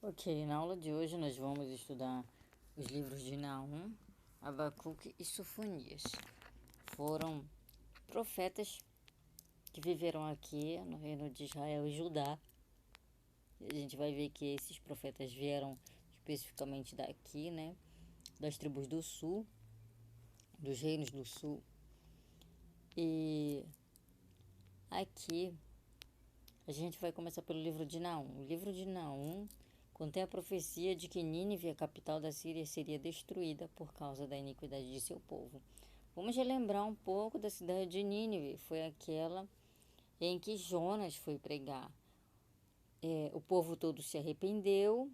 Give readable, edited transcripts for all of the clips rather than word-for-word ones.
Ok, na aula de hoje nós vamos estudar os livros de Naum, Abacuque e Sofonias. Foram profetas que viveram aqui no reino de Israel e Judá. E a gente vai ver que esses profetas vieram especificamente daqui, né? Das tribos do sul, dos reinos do sul. E aqui a gente vai começar pelo livro de Naum. O livro de Naum contém a profecia de que Nínive, a capital da Síria, seria destruída por causa da iniquidade de seu povo. Vamos relembrar um pouco da cidade de Nínive. Foi aquela em que Jonas foi pregar. O povo todo se arrependeu.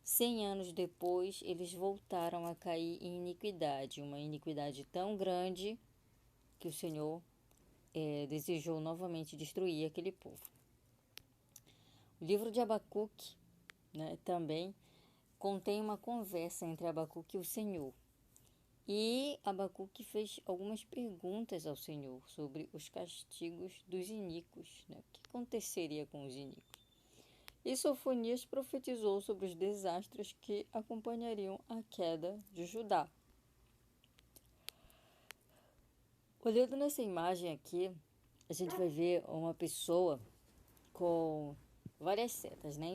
100 anos depois, eles voltaram a cair em iniquidade. Uma iniquidade tão grande que o Senhor desejou novamente destruir aquele povo. O livro de Abacuque, né, também contém uma conversa entre Abacuque e o Senhor. E Abacuque fez algumas perguntas ao Senhor sobre os castigos dos iníquos, né? O que aconteceria com os iníquos? E Sofonias profetizou sobre os desastres que acompanhariam a queda de Judá. Olhando nessa imagem aqui, a gente vai ver uma pessoa com várias setas, né?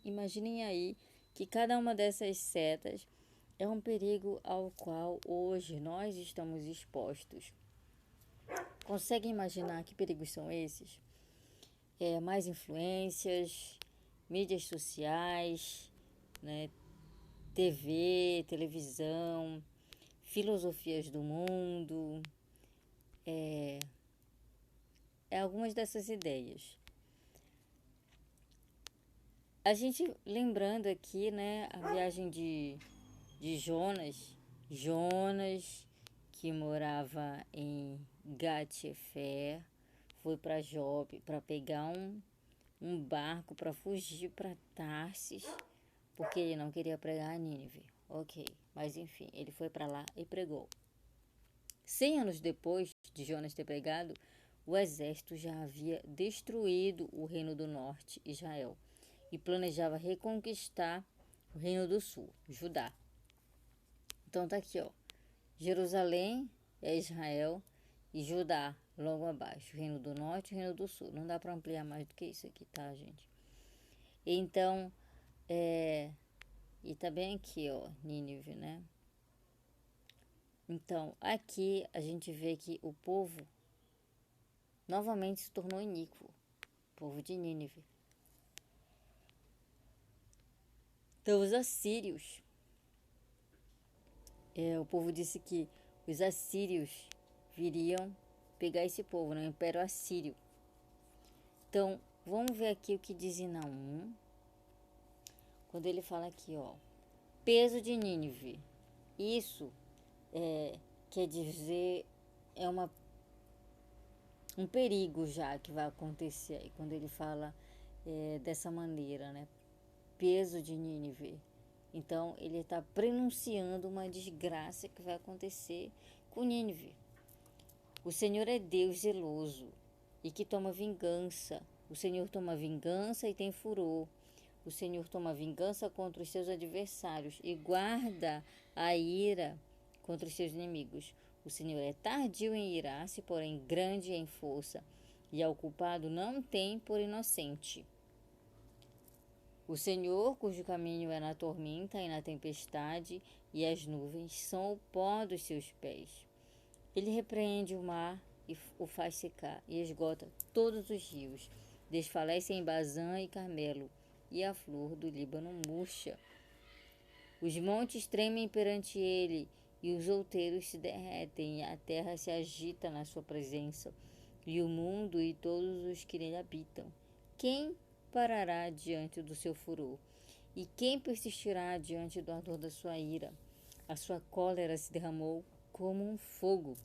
Imaginem aí que cada uma dessas setas é um perigo ao qual hoje nós estamos expostos. Conseguem imaginar que perigos são esses? Mais influências, mídias sociais, né? TV, televisão, filosofias do mundo, algumas dessas ideias. A gente lembrando aqui, né, a viagem de Jonas, que morava em Gat-Hefer, foi para Jope para pegar um barco para fugir para Tarsis, porque ele não queria pregar a Nínive. Ok, mas enfim, ele foi para lá e pregou. 100 anos depois de Jonas ter pregado, o exército já havia destruído o reino do norte, Israel, e planejava reconquistar o reino do sul, Judá. Então tá aqui, ó. Jerusalém é Israel e Judá logo abaixo. O reino do norte e o reino do sul. Não dá para ampliar mais do que isso aqui, tá, gente? Então, e tá bem aqui, ó, Nínive, né? Então, aqui a gente vê que o povo novamente se tornou iníquo. O povo de Nínive. Então, os assírios. O povo disse que os assírios viriam pegar esse povo, né? O Império Assírio. Então, vamos ver aqui o que diz em Naum. Quando ele fala aqui, ó. Peso de Nínive. Isso quer dizer, é um perigo já que vai acontecer aí. Quando ele fala dessa maneira, né? Peso de Nínive. Então, ele está prenunciando uma desgraça que vai acontecer com Nínive. O Senhor é Deus zeloso e que toma vingança. O Senhor toma vingança e tem furor. O Senhor toma vingança contra os seus adversários e guarda a ira contra os seus inimigos. O Senhor é tardio em irar-se, porém grande em força, e ao culpado não tem por inocente. O Senhor, cujo caminho é na tormenta e na tempestade, e as nuvens são o pó dos seus pés. Ele repreende o mar e o faz secar, e esgota todos os rios. Desfalece em Bazã e Carmelo, e a flor do Líbano murcha. Os montes tremem perante ele, e os outeiros se derretem, e a terra se agita na sua presença, e o mundo e todos os que nele habitam. Quem parará diante do seu furor? E quem persistirá diante do ardor da sua ira? A sua cólera se derramou como um fogo,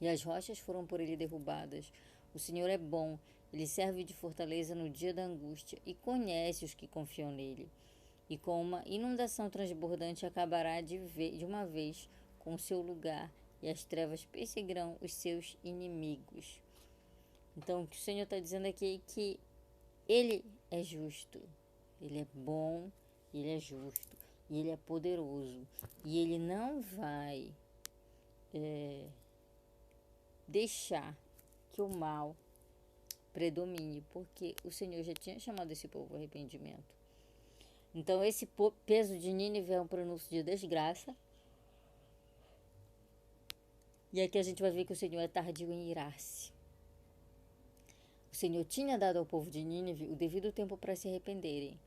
e as rochas foram por ele derrubadas. O Senhor é bom, ele serve de fortaleza no dia da angústia, e conhece os que confiam nele. E com uma inundação transbordante acabará de uma vez com o seu lugar, e as trevas perseguirão os seus inimigos. Então, o que o Senhor está dizendo aqui é que ele é justo, Ele é bom, ele é justo, e ele é poderoso. E ele não vai deixar que o mal predomine, porque o Senhor já tinha chamado esse povo ao arrependimento. Então esse peso de Nínive é um pronúncio de desgraça. E aqui a gente vai ver que o Senhor é tardio em irar-se. O Senhor tinha dado ao povo de Nínive o devido tempo para se arrependerem.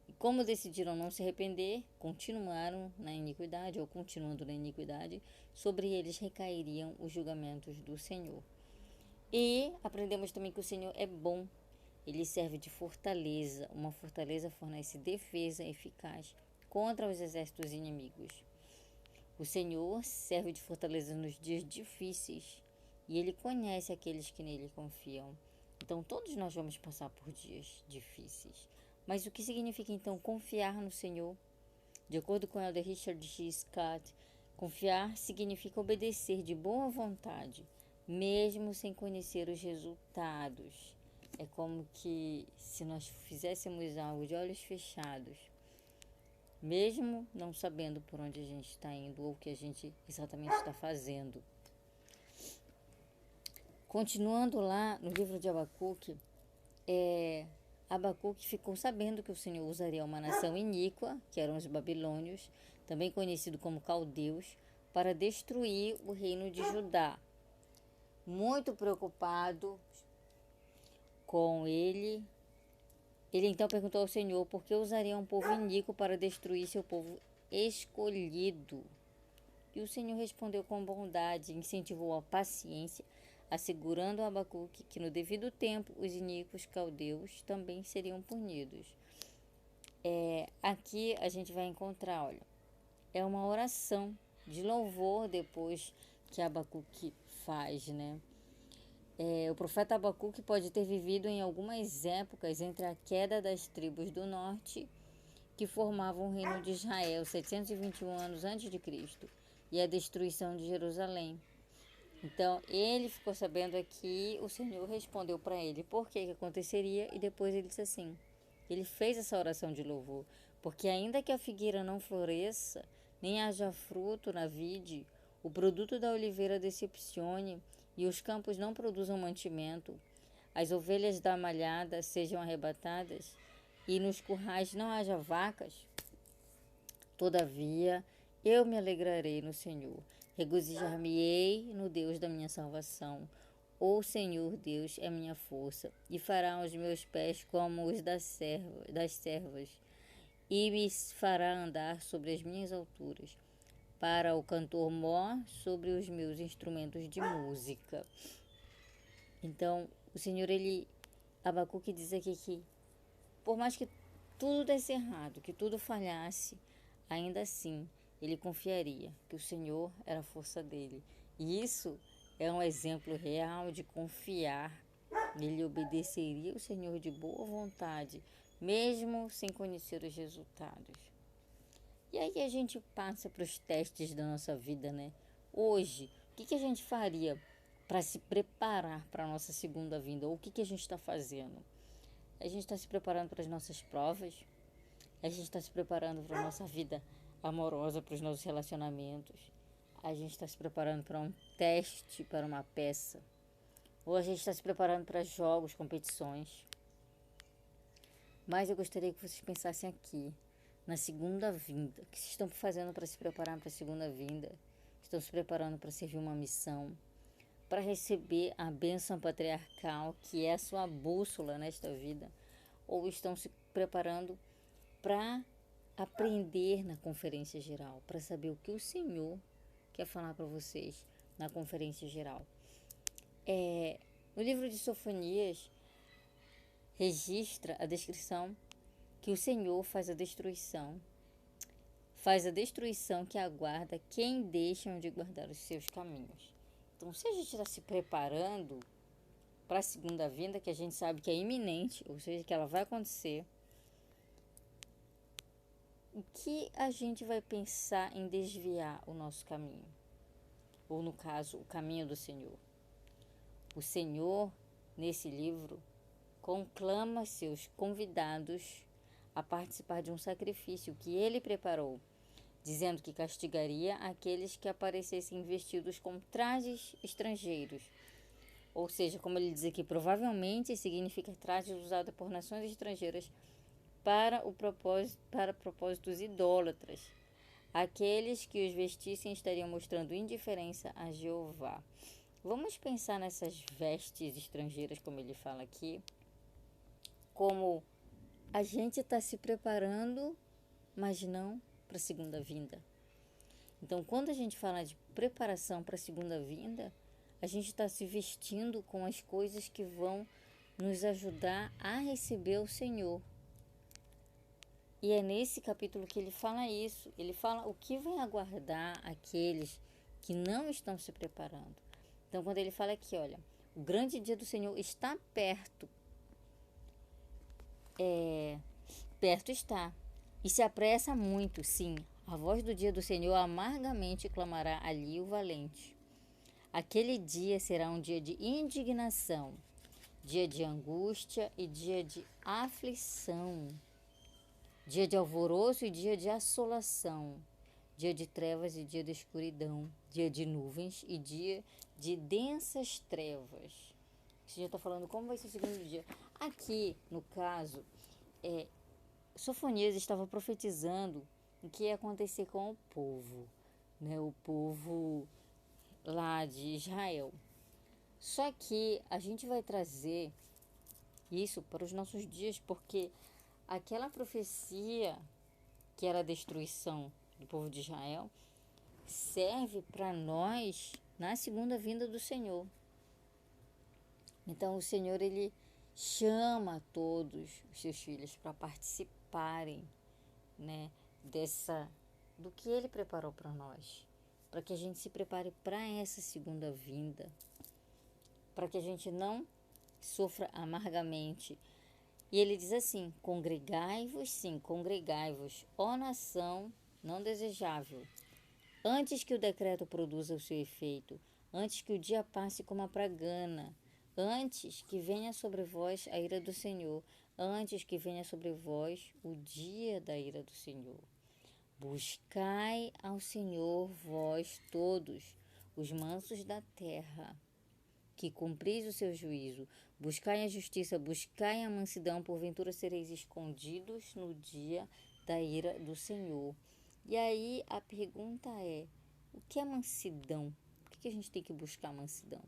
E como decidiram não se arrepender, continuaram na iniquidade, ou continuando na iniquidade, sobre eles recairiam os julgamentos do Senhor. E aprendemos também que o Senhor é bom. Ele serve de fortaleza. Uma fortaleza fornece defesa eficaz contra os exércitos inimigos. O Senhor serve de fortaleza nos dias difíceis e Ele conhece aqueles que nele confiam. Então, todos nós vamos passar por dias difíceis. Mas o que significa, então, confiar no Senhor? De acordo com o Elder Richard G. Scott, confiar significa obedecer de boa vontade, mesmo sem conhecer os resultados. É como que se nós fizéssemos algo de olhos fechados, mesmo não sabendo por onde a gente está indo ou o que a gente exatamente está fazendo. Continuando lá no livro de Abacuque, Abacuque ficou sabendo que o Senhor usaria uma nação iníqua, que eram os babilônios, também conhecido como caldeus, para destruir o reino de Judá. Muito preocupado com ele então perguntou ao Senhor por que usaria um povo iníquo para destruir seu povo escolhido. E o Senhor respondeu com bondade, incentivou a paciência, assegurando a Abacuque que no devido tempo os iníquos caldeus também seriam punidos. Aqui a gente vai encontrar, olha, é uma oração de louvor depois que Abacuque faz, né? O profeta Abacuque pode ter vivido em algumas épocas entre a queda das tribos do norte, que formavam o reino de Israel 721 anos antes de Cristo, e a destruição de Jerusalém. Então, ele ficou sabendo aqui, o Senhor respondeu para ele por que aconteceria, e depois ele disse assim, ele fez essa oração de louvor, porque ainda que a figueira não floresça, nem haja fruto na vide, o produto da oliveira decepcione, e os campos não produzam mantimento, as ovelhas da malhada sejam arrebatadas, e nos currais não haja vacas, todavia eu me alegrarei no Senhor, regozijar-me-ei no Deus da minha salvação. O Senhor Deus é minha força, e fará os meus pés como os das servas, e me fará andar sobre as minhas alturas, para o cantor mor sobre os meus instrumentos de música. Então, o Senhor, Abacuque diz aqui que, por mais que tudo desse errado, que tudo falhasse, ainda assim, ele confiaria que o Senhor era a força dele. E isso é um exemplo real de confiar. Ele obedeceria o Senhor de boa vontade, mesmo sem conhecer os resultados. E aí a gente passa para os testes da nossa vida, né? Hoje, o que a gente faria para se preparar para a nossa segunda vinda? Ou o que a gente está fazendo? A gente está se preparando para as nossas provas? A gente está se preparando para a nossa vida amorosa, para os nossos relacionamentos? A gente está se preparando para um teste, para uma peça? Ou a gente está se preparando para jogos, competições? Mas eu gostaria que vocês pensassem aqui, na segunda vinda. O que vocês estão fazendo para se preparar para a segunda vinda? Estão se preparando para servir uma missão? Para receber a bênção patriarcal, que é a sua bússola nesta vida? Ou estão se preparando para aprender na conferência geral? Para saber o que o Senhor quer falar para vocês na conferência geral? No livro de Sofonias, registra a descrição que o Senhor faz a destruição que aguarda quem deixam de guardar os seus caminhos. Então, se a gente está se preparando para a segunda vinda, que a gente sabe que é iminente, ou seja, que ela vai acontecer, o que a gente vai pensar em desviar o nosso caminho? Ou, no caso, o caminho do Senhor. O Senhor, nesse livro, conclama seus convidados a participar de um sacrifício que ele preparou, dizendo que castigaria aqueles que aparecessem vestidos com trajes estrangeiros. Ou seja, como ele diz aqui, provavelmente significa trajes usados por nações estrangeiras para propósitos idólatras. Aqueles que os vestissem estariam mostrando indiferença a Jeová. Vamos pensar nessas vestes estrangeiras, como ele fala aqui, como a gente está se preparando, mas não para a segunda vinda. Então, quando a gente fala de preparação para a segunda vinda, a gente está se vestindo com as coisas que vão nos ajudar a receber o Senhor. E é nesse capítulo que ele fala isso. Ele fala o que vai aguardar aqueles que não estão se preparando. Então, quando ele fala aqui, olha, o grande dia do Senhor está perto. Perto está. E se apressa muito, sim. A voz do dia do Senhor amargamente clamará ali o valente. Aquele dia será um dia de indignação, dia de angústia e dia de aflição, dia de alvoroço e dia de assolação, dia de trevas e dia de escuridão, dia de nuvens e dia de densas trevas. Você já está falando como vai ser o segundo dia. Aqui, no caso, Sofonias estava profetizando o que ia acontecer com o povo, né? O povo lá de Israel. Só que a gente vai trazer isso para os nossos dias, porque aquela profecia que era a destruição do povo de Israel serve para nós na segunda vinda do Senhor. Então o Senhor, ele chama todos os seus filhos para participarem, né, do que ele preparou para nós, para que a gente se prepare para essa segunda vinda, para que a gente não sofra amargamente. E ele diz assim: congregai-vos, sim, congregai-vos, ó nação não desejável, antes que o decreto produza o seu efeito, antes que o dia passe como a pragana, antes que venha sobre vós a ira do Senhor, antes que venha sobre vós o dia da ira do Senhor. Buscai ao Senhor, vós todos, os mansos da terra, que cumpris o seu juízo. Buscai a justiça, buscai a mansidão, porventura sereis escondidos no dia da ira do Senhor. E aí a pergunta é: o que é mansidão? Por que a gente tem que buscar mansidão?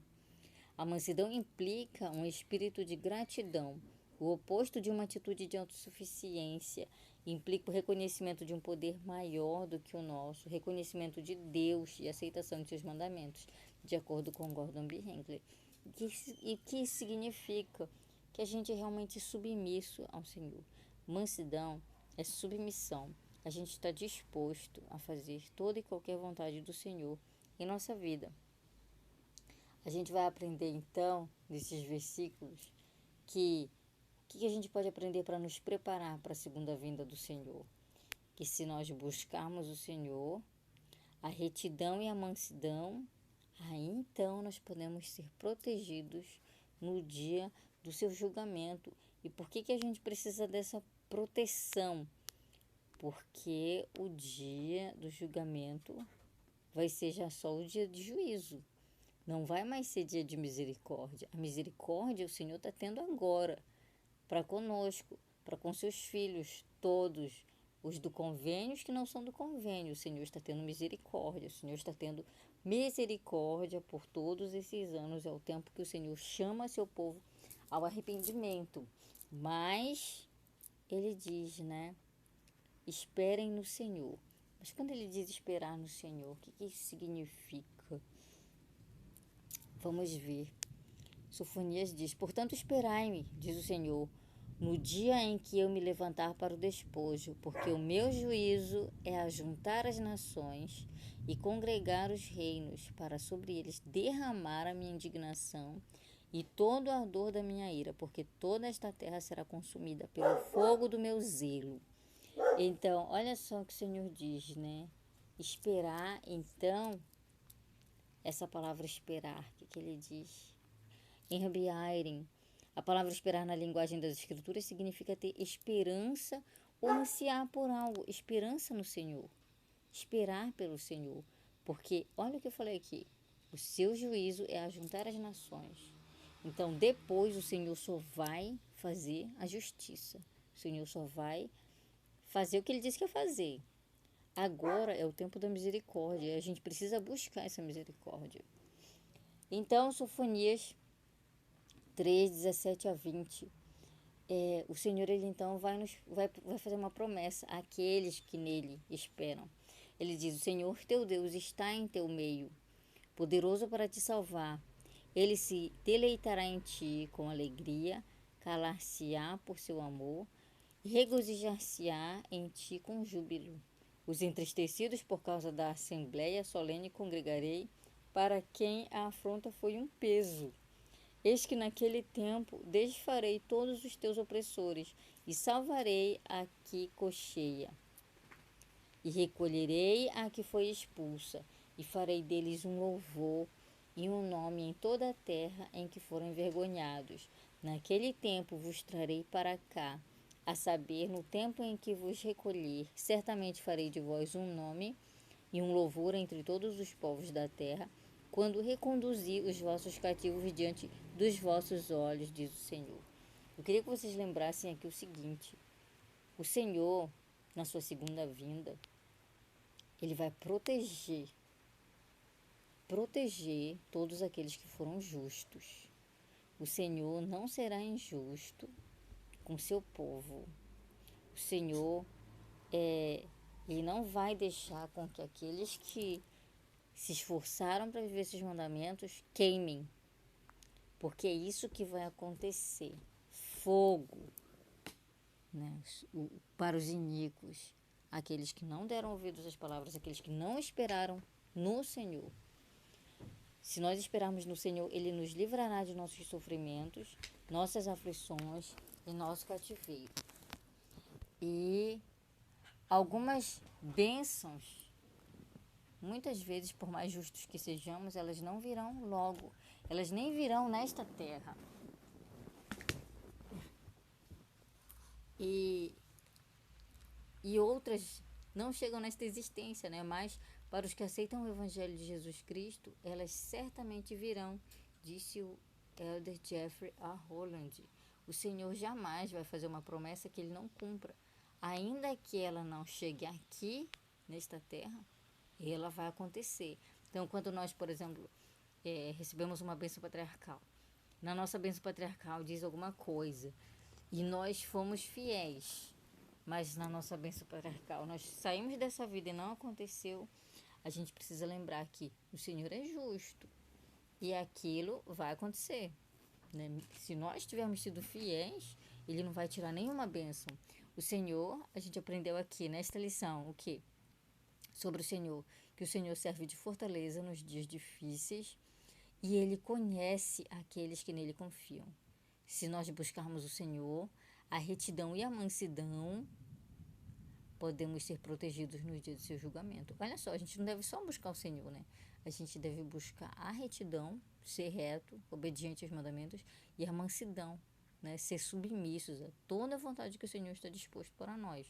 A mansidão implica um espírito de gratidão, o oposto de uma atitude de autossuficiência. Implica o reconhecimento de um poder maior do que o nosso, reconhecimento de Deus e aceitação de seus mandamentos, de acordo com Gordon B. Hinckley. E que significa que a gente é realmente submisso ao Senhor. Mansidão é submissão. A gente está disposto a fazer toda e qualquer vontade do Senhor em nossa vida. A gente vai aprender então, nesses versículos, que o que a gente pode aprender para nos preparar para a segunda vinda do Senhor? Que se nós buscarmos o Senhor, a retidão e a mansidão, aí então nós podemos ser protegidos no dia do seu julgamento. E por que a gente precisa dessa proteção? Porque o dia do julgamento vai ser já só o dia de juízo. Não vai mais ser dia de misericórdia. A misericórdia o Senhor está tendo agora para conosco, para com seus filhos, todos, os do convênio, os que não são do convênio. O Senhor está tendo misericórdia, o Senhor está tendo misericórdia por todos esses anos. É o tempo que o Senhor chama seu povo ao arrependimento. Mas ele diz, né? Esperem no Senhor. Mas quando ele diz esperar no Senhor, o que isso significa? Vamos ver. Sofonias diz: portanto, esperai-me, diz o Senhor, no dia em que eu me levantar para o despojo, porque o meu juízo é ajuntar as nações e congregar os reinos, para sobre eles derramar a minha indignação e todo o ardor da minha ira, porque toda esta terra será consumida pelo fogo do meu zelo. Então, olha só o que o Senhor diz, né? Esperar, então, essa palavra esperar, o que ele diz? Em Rabiairen, a palavra esperar na linguagem das Escrituras significa ter esperança ou ansiar por algo, esperança no Senhor, esperar pelo Senhor, porque olha o que eu falei aqui, o seu juízo é ajuntar as nações. Então depois o Senhor só vai fazer a justiça, o Senhor só vai fazer o que Ele disse que ia fazer. Agora é o tempo da misericórdia, a gente precisa buscar essa misericórdia. Então, Sofonias 3, 17 a 20, o Senhor, Ele então vai fazer uma promessa àqueles que nele esperam. Ele diz, o Senhor teu Deus está em teu meio, poderoso para te salvar. Ele se deleitará em ti com alegria, calar-se-á por seu amor, e regozijar-se-á em ti com júbilo. Os entristecidos por causa da assembleia solene congregarei, para quem a afronta foi um peso. Eis que naquele tempo desfarei todos os teus opressores e salvarei a que cocheia. E recolherei a que foi expulsa e farei deles um louvor e um nome em toda a terra em que foram envergonhados. Naquele tempo vos trarei para cá, a saber, no tempo em que vos recolher, certamente farei de vós um nome e um louvor entre todos os povos da terra, quando reconduzir os vossos cativos diante dos vossos olhos, diz o Senhor. Eu queria que vocês lembrassem aqui o seguinte: o Senhor, na sua segunda vinda, Ele vai proteger todos aqueles que foram justos. O Senhor não será injusto com seu povo. O Senhor, Ele não vai deixar com que aqueles que se esforçaram para viver esses mandamentos queimem, porque é isso que vai acontecer. Fogo, né, para os iníquos, aqueles que não deram ouvidos às palavras, aqueles que não esperaram no Senhor. Se nós esperarmos no Senhor, Ele nos livrará de nossos sofrimentos, nossas aflições e nosso cativeiro. E algumas bênçãos, muitas vezes, por mais justos que sejamos, elas não virão logo. Elas nem virão nesta terra. E outras não chegam nesta existência, né? Mas para os que aceitam o Evangelho de Jesus Cristo, elas certamente virão, disse o Elder Jeffrey A. Holland. O Senhor jamais vai fazer uma promessa que Ele não cumpra. Ainda que ela não chegue aqui, nesta terra, ela vai acontecer. Então, quando nós, por exemplo, recebemos uma bênção patriarcal, na nossa bênção patriarcal diz alguma coisa, e nós fomos fiéis, mas na nossa bênção patriarcal nós saímos dessa vida e não aconteceu, a gente precisa lembrar que o Senhor é justo e aquilo vai acontecer, né? Se nós tivermos sido fiéis, Ele não vai tirar nenhuma bênção. O Senhor, a gente aprendeu aqui nesta lição o que? Sobre o Senhor, que o Senhor serve de fortaleza nos dias difíceis e Ele conhece aqueles que nele confiam. Se nós buscarmos o Senhor, a retidão e a mansidão, podemos ser protegidos no dia do seu julgamento. Olha só, a gente não deve só buscar o Senhor, né? A gente deve buscar a retidão, ser reto, obediente aos mandamentos, e a mansidão, né? Ser submissos a toda a vontade que o Senhor está disposto para nós.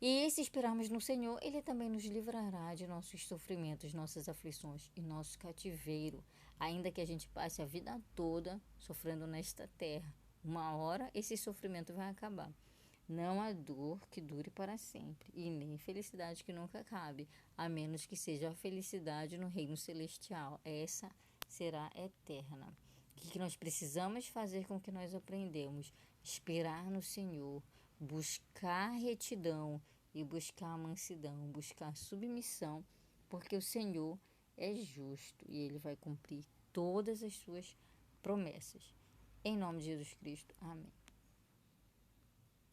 E se esperarmos no Senhor, Ele também nos livrará de nossos sofrimentos, nossas aflições e nosso cativeiro, ainda que a gente passe a vida toda sofrendo nesta terra. Uma hora esse sofrimento vai acabar. Não há dor que dure para sempre, e nem felicidade que nunca acabe, a menos que seja a felicidade no reino celestial. Essa será eterna. O que nós precisamos fazer com o que nós aprendemos? Esperar no Senhor, buscar retidão e buscar mansidão, buscar submissão, porque o Senhor é justo e Ele vai cumprir todas as suas promessas. Em nome de Jesus Cristo. Amém.